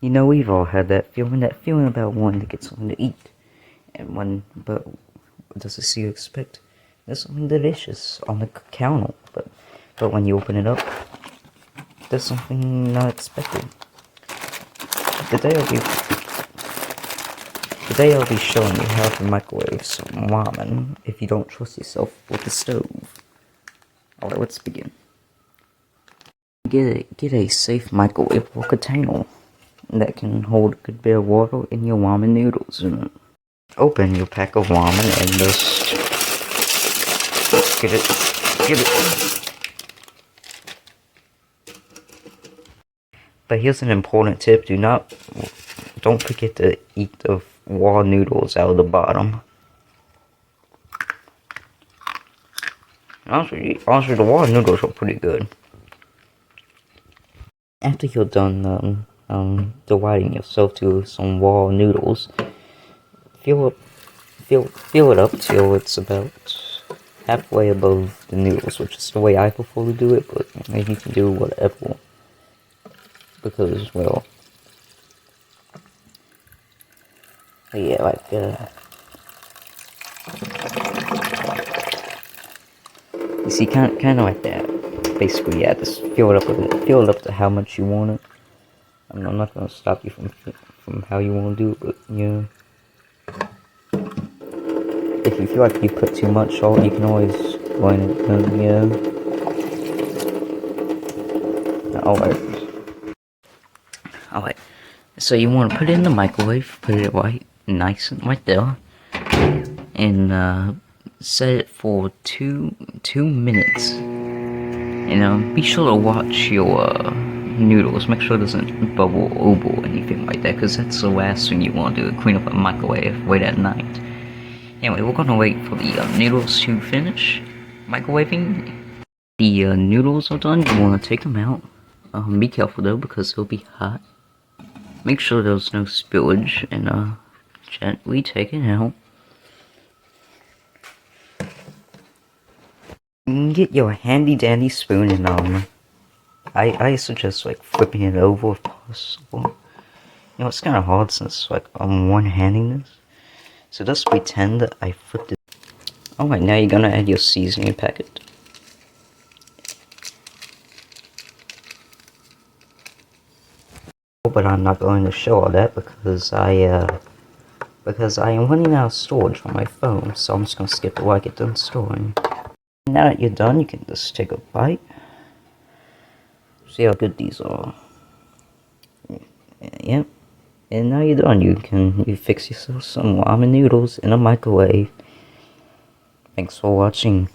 You know, we've all had that feeling about wanting to get something to eat. But what does the you expect? There's something delicious on the counter, but when you open it up, there's something not expected. Today I'll be showing you how to microwave some ramen if you don't trust yourself with the stove. Alright, let's begin. Get a safe microwavable container that can hold a good bit of water in your ramen noodles in it. Open your pack of ramen and just get it. But here's an important tip: don't forget to eat the raw noodles out of the bottom. Honestly, the raw noodles are pretty good. After you're done dividing yourself to some raw noodles, fill it up till it's about halfway above the noodles, which is the way I prefer to do it, but you can do whatever. Because, well, yeah, like, you see, kind of like that. Basically, yeah, just fill it up a bit. Fill it up to how much you want it. I'm not gonna stop you from how you want to do it, but yeah. If you feel like you put too much salt, you can always line it down, yeah. Alright. So you want to put it in the microwave, put it right nice and right there, and set it for two minutes. And be sure to watch your noodles. Make sure it doesn't bubble over or anything like that, because that's the last thing you want to do, clean up a microwave late at night. Anyway, we're gonna wait for the noodles to finish microwaving. The noodles are done. You want to take them out. Be careful though, because they'll be hot. Make sure there's no spillage, and gently take it out. You can get your handy dandy spoon, and I suggest like flipping it over if possible. You know, it's kind of hard since like I'm one-handing this. So just pretend that I flipped it. Alright, now you're gonna add your seasoning packet. But I'm not going to show all that because I am running out of storage on my phone, so I'm just gonna skip it while I get done storing. Now that you're done, you can just take a bite. See how good these are. Yep. And now you're done. You fix yourself some ramen noodles in a microwave. Thanks for watching.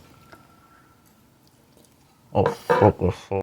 Oh, focus.